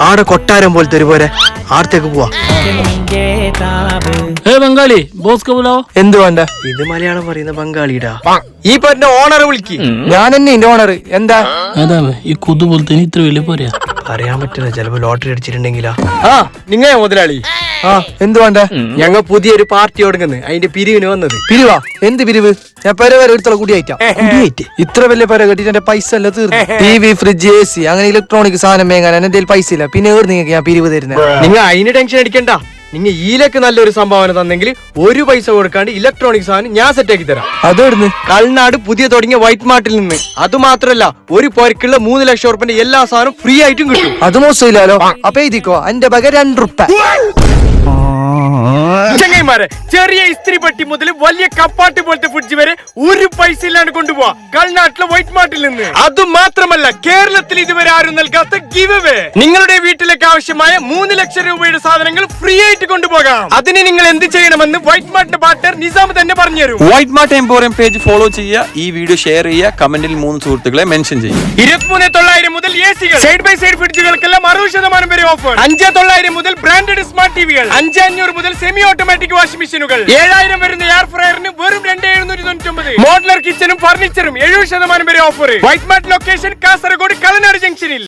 ആടെ കൊട്ടാരം പോലത്തെ ഒരു പോരെ ആടത്തേക്ക് പോവാ. ബംഗാളി ബോസ് കബുലാവോ എന്ത് വേണ്ട? ഇത് മലയാളം പറയുന്ന ബംഗാളിടാ. ഈ പറഞ്ഞ ഓണറെ വിളിക്ക്. ഞാൻ തന്നെ എന്റെ ഓണർ. എന്താ അതാ ഈ കൊതു പോലത്തെ ഇത്ര വലിയ പോരാ പറയാൻ പറ്റില്ല, ചിലപ്പോ ലോട്ടറി അടിച്ചിട്ടുണ്ടെങ്കിലാ. ആ നിങ്ങ മുതലാളി. ആ എന്ത് വേണ്ട? ഞങ്ങൾ പുതിയൊരു പാർട്ടി തുടങ്ങുന്നത്, അതിന്റെ പിരിവിന് വന്നത്. പിരിവാ? എന്ത് പിരിവ്? ഞാൻ പെര വരെ എടുത്തുള്ള കുടിയായിട്ടാ. ഇത്ര വലിയ പെര കെട്ടിട്ട് എന്റെ പൈസ എല്ലാം തീർന്നു. TV, ഫ്രിഡ്ജ്, AC അങ്ങനെ ഇലക്ട്രോണിക് സാധനം മേങ്ങാൻ എന്റെ കയ്യിൽ പൈസ ഇല്ല. പിന്നെ നിങ്ങൾക്ക് ഞാൻ പിരിവ് തരുന്നത്? നിങ്ങൾ അതിന് ടെൻഷൻ അടിക്കണ്ട. നിങ്ങൾ ഈലക്ക് നല്ലൊരു സംഭാവന തന്നെങ്കിൽ ഒരു പൈസ കൊടുക്കാണ്ട് ഇലക്ട്രോണിക് സാധനം ഞാൻ സെറ്റ് ആക്കി തരാം. അതെവിടുന്ന്? കളനാട് പുതിയ തുടങ്ങിയ വൈറ്റ് മാർട്ടിൽ നിന്ന്. അത് മാത്രല്ല, ഒരു പോരക്കുള്ള 3 ലക്ഷം ഉറുപ്പിന്റെ എല്ലാ സാധനവും ഫ്രീ ആയിട്ടും കിട്ടും. അത് മോശമില്ലല്ലോ. അപ്പൊ എഴുതിക്കോ, എന്റെ ബക 2 റുപ്പ. ചങ്ങായിമാരെ, ചെറിയ ഇസ്ത്രി പെട്ടി മുതൽ വലിയ കപ്പാട്ട് പോലത്തെ ഫ്രിഡ്ജ് വരെ ഒരു പൈസ ഇല്ലാണ്ട് കൊണ്ടുപോവാ കളനാട്ടിലെ വൈറ്റ് മാർട്ടിൽ നിന്ന്. അത് മാത്രമല്ല, കേരളത്തിൽ ഇതുവരെ ആരും നൽകാത്ത ഗിവ് അവേ. നിങ്ങളുടെ വീട്ടിലേക്ക് ആവശ്യമായ 3 ലക്ഷം രൂപയുടെ സാധനങ്ങൾ ഫ്രീ ആയിട്ട് കൊണ്ടുപോകാം. അതിന് നിങ്ങൾ എന്ത് ചെയ്യണമെന്ന് വൈറ്റ് മാർട്ടിന്റെ പാർട്ണർ നിസാം തന്നെ പറഞ്ഞു തരും. White mart emporium page follow ചെയ്യുക, ഈ വീഡിയോ ഷെയർ ചെയ്യുക, കമന്റിൽ 3 സുഹൃത്തുക്കളെ മെൻഷൻ ചെയ്യുക. 23,900 മുതൽ AC-കൾ, സൈഡ് ബൈ സൈഡ് ഫ്രിഡ്ജുകൾക്കെല്ലാം 60% വരെ ഓഫർ. 5,900 മുതൽ ബ്രാൻഡഡ് സ്മാർട്ട് ടിവികൾ, 5,500 മുതൽ സെമി ഓട്ടോമാറ്റിക് വാഷിംഗ് മെഷീനുകൾ, 7,000 വരുന്ന എയർ ഫ്രയറിന് വെറും 2,799. മോഡുലർ കിച്ചണും ഫർണിച്ചറും 70% വരെ offer. White mart location Kasaragod Kalanad ജംഗ്ഷനിൽ.